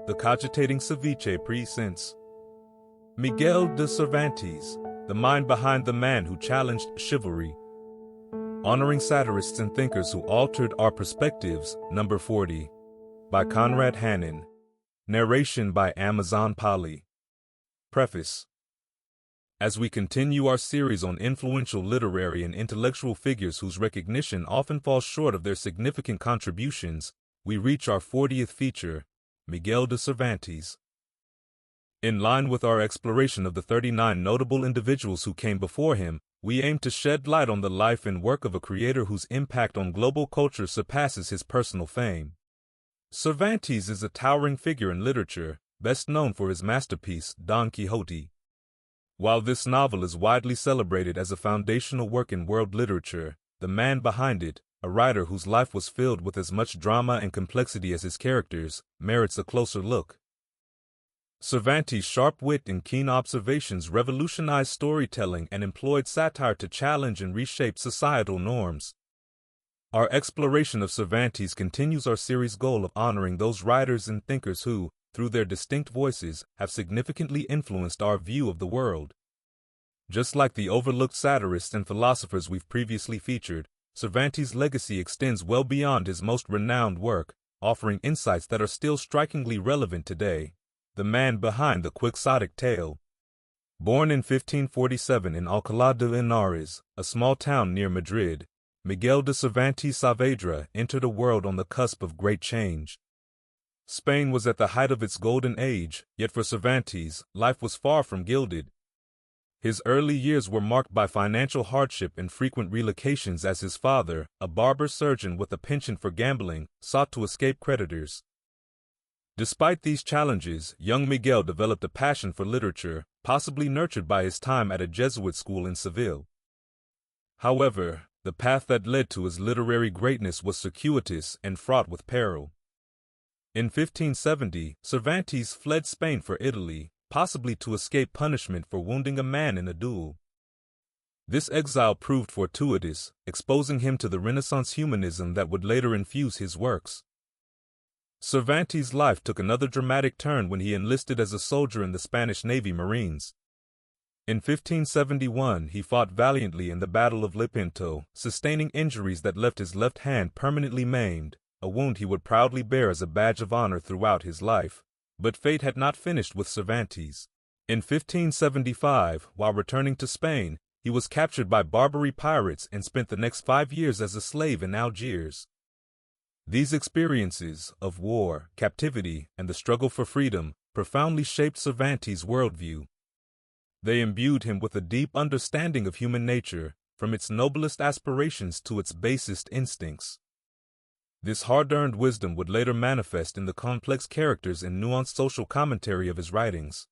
The Cogitating Ceviché presents Miguel de Cervantes, the mind behind the man who challenged chivalry. Honoring satirists and thinkers who altered our perspectives, number 40. By Conrad Hannon. Narration by Amazon Polly. Preface. As we continue our series on influential literary and intellectual figures whose recognition often falls short of their significant contributions, we reach our 40th feature, Miguel de Cervantes. In line with our exploration of the 39 notable individuals who came before him, we aim to shed light on the life and work of a creator whose impact on global culture surpasses his personal fame. Cervantes is a towering figure in literature, best known for his masterpiece, Don Quixote. While this novel is widely celebrated as a foundational work in world literature, the man behind it, a writer whose life was filled with as much drama and complexity as his characters, merits a closer look. Cervantes' sharp wit and keen observations revolutionized storytelling and employed satire to challenge and reshape societal norms. Our exploration of Cervantes continues our series' goal of honoring those writers and thinkers who, through their distinct voices, have significantly influenced our view of the world. Just like the overlooked satirists and philosophers we've previously featured, Cervantes' legacy extends well beyond his most renowned work, offering insights that are still strikingly relevant today. The man behind the Quixotic tale. Born in 1547 in Alcalá de Henares, a small town near Madrid, Miguel de Cervantes Saavedra entered a world on the cusp of great change. Spain was at the height of its golden age, yet for Cervantes, life was far from gilded. His early years were marked by financial hardship and frequent relocations as his father, a barber surgeon with a penchant for gambling, sought to escape creditors. Despite these challenges, young Miguel developed a passion for literature, possibly nurtured by his time at a Jesuit school in Seville. However, the path that led to his literary greatness was circuitous and fraught with peril. In 1570, Cervantes fled Spain for Italy, possibly to escape punishment for wounding a man in a duel. This exile proved fortuitous, exposing him to the Renaissance humanism that would later infuse his works. Cervantes' life took another dramatic turn when he enlisted as a soldier in the Spanish Navy Marines. In 1571, he fought valiantly in the Battle of Lepanto, sustaining injuries that left his left hand permanently maimed, a wound he would proudly bear as a badge of honor throughout his life. But fate had not finished with Cervantes. In 1575, while returning to Spain, he was captured by Barbary pirates and spent the next 5 years as a slave in Algiers. These experiences of war, captivity, and the struggle for freedom profoundly shaped Cervantes' worldview. They imbued him with a deep understanding of human nature, from its noblest aspirations to its basest instincts. This hard-earned wisdom would later manifest in the complex characters and nuanced social commentary of his writings.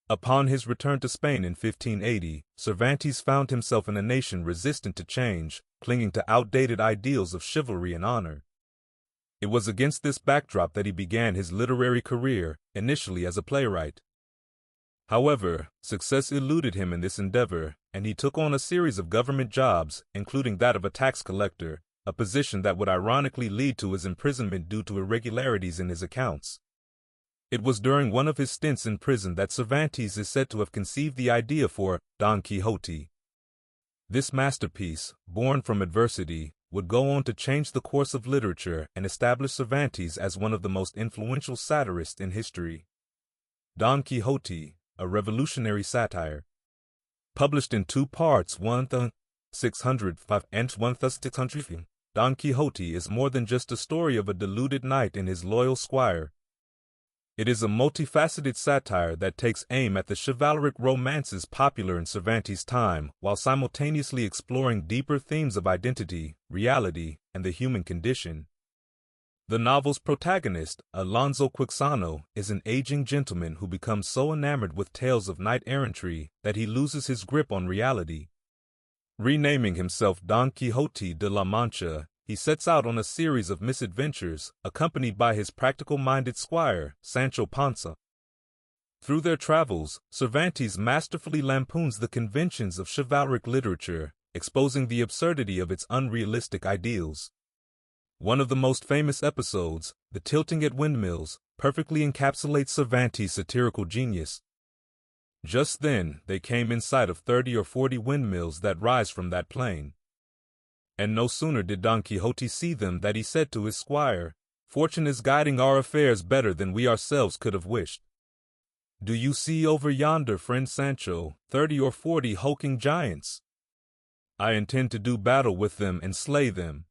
Upon his return to Spain in 1580, Cervantes found himself in a nation resistant to change, clinging to outdated ideals of chivalry and honor. It was against this backdrop that he began his literary career, initially as a playwright. However, success eluded him in this endeavor, and he took on a series of government jobs, including that of a tax collector, a position that would ironically lead to his imprisonment due to irregularities in his accounts. It was during one of his stints in prison that Cervantes is said to have conceived the idea for Don Quixote. This masterpiece, born from adversity, would go on to change the course of literature and establish Cervantes as one of the most influential satirists in history. Don Quixote, a revolutionary satire. Published in 2 parts, 1605 and 1605. Don Quixote is more than just a story of a deluded knight and his loyal squire. It is a multifaceted satire that takes aim at the chivalric romances popular in Cervantes' time, while simultaneously exploring deeper themes of identity, reality, and the human condition. The novel's protagonist, Alonso Quixano, is an aging gentleman who becomes so enamored with tales of knight-errantry that he loses his grip on reality. Renaming himself Don Quixote de la Mancha, he sets out on a series of misadventures, accompanied by his practical-minded squire, Sancho Panza. Through their travels, Cervantes masterfully lampoons the conventions of chivalric literature, exposing the absurdity of its unrealistic ideals. One of the most famous episodes, the tilting at windmills, perfectly encapsulates Cervantes' satirical genius. Just then, they came in sight of 30 or 40 windmills that rise from that plain. And no sooner did Don Quixote see them than he said to his squire, "Fortune is guiding our affairs better than we ourselves could have wished. Do you see over yonder, friend Sancho, 30 or 40 hulking giants? I intend to do battle with them and slay them."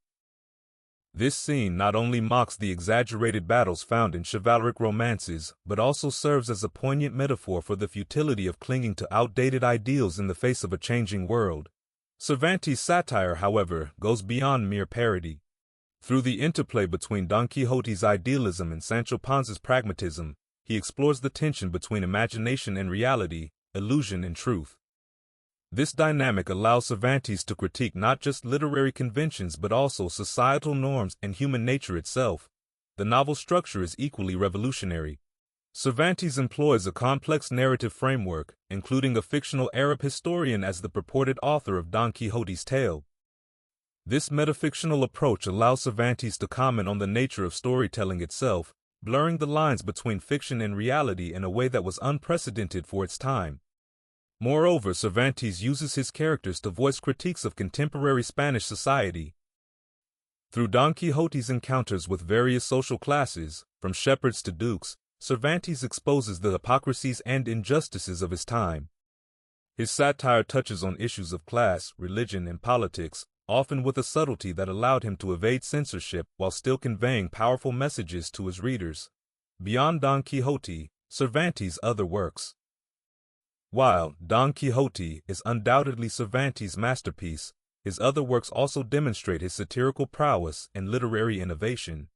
This scene not only mocks the exaggerated battles found in chivalric romances, but also serves as a poignant metaphor for the futility of clinging to outdated ideals in the face of a changing world. Cervantes' satire, however, goes beyond mere parody. Through the interplay between Don Quixote's idealism and Sancho Panza's pragmatism, he explores the tension between imagination and reality, illusion and truth. This dynamic allows Cervantes to critique not just literary conventions but also societal norms and human nature itself. The novel's structure is equally revolutionary. Cervantes employs a complex narrative framework, including a fictional Arab historian as the purported author of Don Quixote's tale. This metafictional approach allows Cervantes to comment on the nature of storytelling itself, blurring the lines between fiction and reality in a way that was unprecedented for its time. Moreover, Cervantes uses his characters to voice critiques of contemporary Spanish society. Through Don Quixote's encounters with various social classes, from shepherds to dukes, Cervantes exposes the hypocrisies and injustices of his time. His satire touches on issues of class, religion, and politics, often with a subtlety that allowed him to evade censorship while still conveying powerful messages to his readers. Beyond Don Quixote, Cervantes' other works. While Don Quixote is undoubtedly Cervantes' masterpiece, his other works also demonstrate his satirical prowess and literary innovation.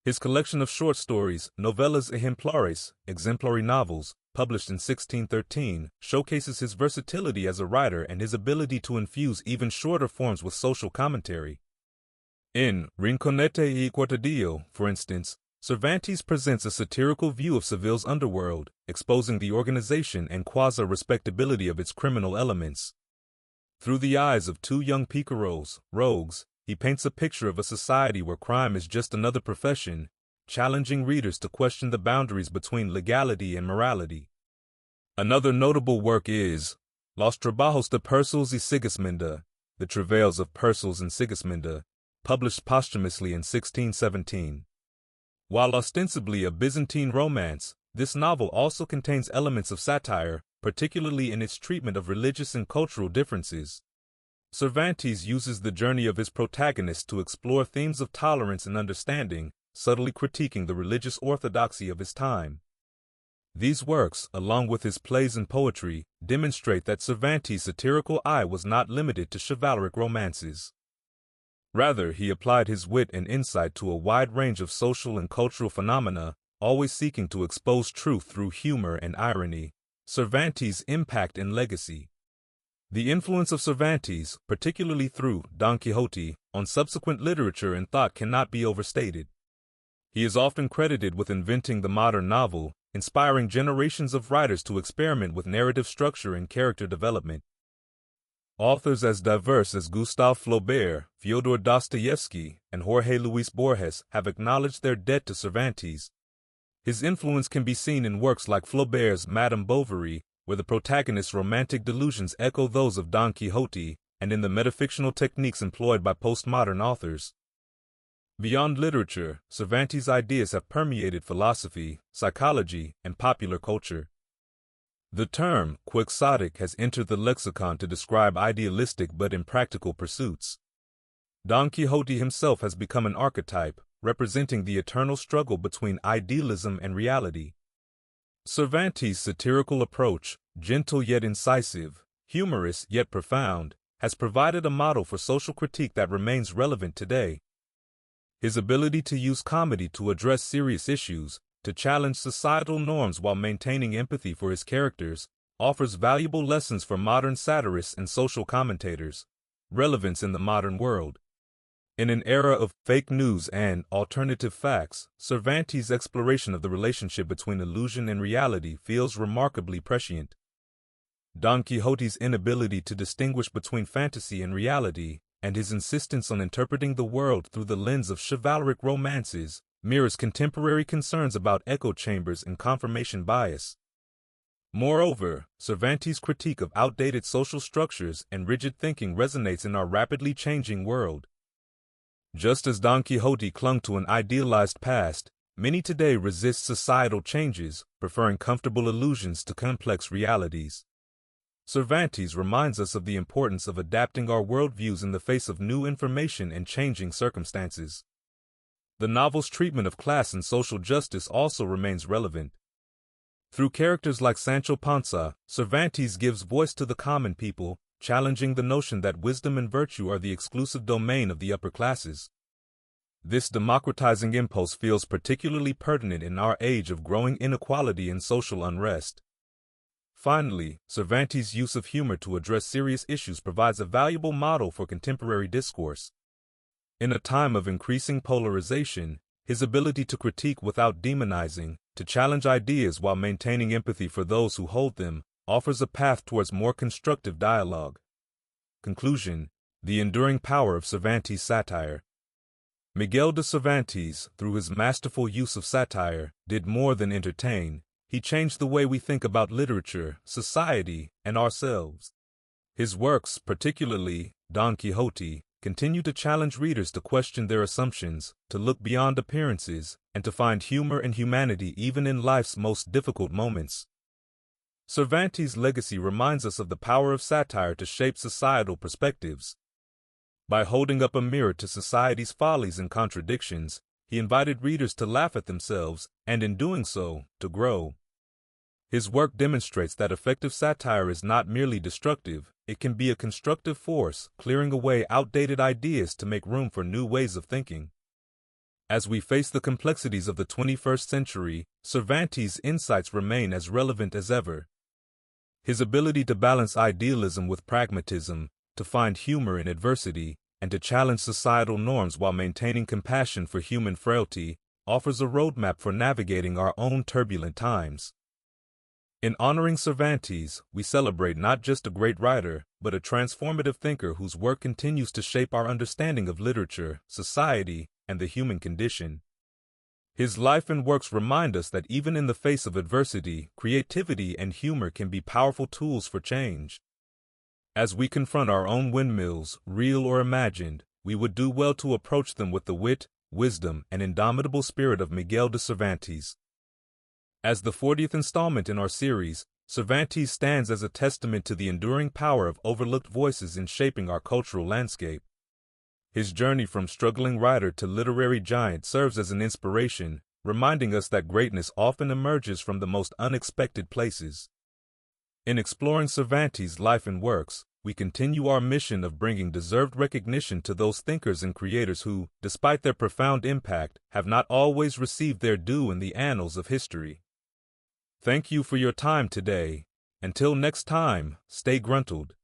His collection of short stories, Novelas Ejemplares, exemplary novels, published in 1613, showcases his versatility as a writer and his ability to infuse even shorter forms with social commentary. In Rinconete y Cortadillo, for instance, Cervantes presents a satirical view of Seville's underworld, exposing the organization and quasi-respectability of its criminal elements. Through the eyes of two young picaros, rogues, he paints a picture of a society where crime is just another profession, challenging readers to question the boundaries between legality and morality. Another notable work is Los Trabajos de Persiles y Sigismunda, The Travails of Persiles and Sigismunda, published posthumously in 1617. While ostensibly a Byzantine romance, this novel also contains elements of satire, particularly in its treatment of religious and cultural differences. Cervantes uses the journey of his protagonist to explore themes of tolerance and understanding, subtly critiquing the religious orthodoxy of his time. These works, along with his plays and poetry, demonstrate that Cervantes' satirical eye was not limited to chivalric romances. Rather, he applied his wit and insight to a wide range of social and cultural phenomena, always seeking to expose truth through humor and irony. Cervantes' impact and legacy. The influence of Cervantes, particularly through Don Quixote, on subsequent literature and thought cannot be overstated. He is often credited with inventing the modern novel, inspiring generations of writers to experiment with narrative structure and character development. Authors as diverse as Gustave Flaubert, Fyodor Dostoevsky, and Jorge Luis Borges have acknowledged their debt to Cervantes. His influence can be seen in works like Flaubert's Madame Bovary, where the protagonist's romantic delusions echo those of Don Quixote, and in the metafictional techniques employed by postmodern authors. Beyond literature, Cervantes' ideas have permeated philosophy, psychology, and popular culture. The term quixotic has entered the lexicon to describe idealistic but impractical pursuits. Don Quixote himself has become an archetype, representing the eternal struggle between idealism and reality. Cervantes' satirical approach, gentle yet incisive, humorous yet profound, has provided a model for social critique that remains relevant today. His ability to use comedy to address serious issues, to challenge societal norms while maintaining empathy for his characters, offers valuable lessons for modern satirists and social commentators. Relevance in the modern world. In an era of fake news and alternative facts, Cervantes' exploration of the relationship between illusion and reality feels remarkably prescient. Don Quixote's inability to distinguish between fantasy and reality, and his insistence on interpreting the world through the lens of chivalric romances, mirrors contemporary concerns about echo chambers and confirmation bias. Moreover, Cervantes' critique of outdated social structures and rigid thinking resonates in our rapidly changing world. Just as Don Quixote clung to an idealized past, many today resist societal changes, preferring comfortable illusions to complex realities. Cervantes reminds us of the importance of adapting our worldviews in the face of new information and changing circumstances. The novel's treatment of class and social justice also remains relevant. Through characters like Sancho Panza, Cervantes gives voice to the common people, challenging the notion that wisdom and virtue are the exclusive domain of the upper classes. This democratizing impulse feels particularly pertinent in our age of growing inequality and social unrest. Finally, Cervantes' use of humor to address serious issues provides a valuable model for contemporary discourse. In a time of increasing polarization, his ability to critique without demonizing, to challenge ideas while maintaining empathy for those who hold them, offers a path towards more constructive dialogue. Conclusion: the enduring power of Cervantes' satire. Miguel de Cervantes, through his masterful use of satire, did more than entertain. He changed the way we think about literature, society, and ourselves. His works, particularly Don Quixote, continue to challenge readers to question their assumptions, to look beyond appearances, and to find humor and humanity even in life's most difficult moments. Cervantes' legacy reminds us of the power of satire to shape societal perspectives. By holding up a mirror to society's follies and contradictions, he invited readers to laugh at themselves, and in doing so, to grow. His work demonstrates that effective satire is not merely destructive, it can be a constructive force, clearing away outdated ideas to make room for new ways of thinking. As we face the complexities of the 21st century, Cervantes' insights remain as relevant as ever. His ability to balance idealism with pragmatism, to find humor in adversity, and to challenge societal norms while maintaining compassion for human frailty, offers a roadmap for navigating our own turbulent times. In honoring Cervantes, we celebrate not just a great writer, but a transformative thinker whose work continues to shape our understanding of literature, society, and the human condition. His life and works remind us that even in the face of adversity, creativity and humor can be powerful tools for change. As we confront our own windmills, real or imagined, we would do well to approach them with the wit, wisdom, and indomitable spirit of Miguel de Cervantes. As the 40th installment in our series, Cervantes stands as a testament to the enduring power of overlooked voices in shaping our cultural landscape. His journey from struggling writer to literary giant serves as an inspiration, reminding us that greatness often emerges from the most unexpected places. In exploring Cervantes' life and works, we continue our mission of bringing deserved recognition to those thinkers and creators who, despite their profound impact, have not always received their due in the annals of history. Thank you for your time today. Until next time, stay gruntled.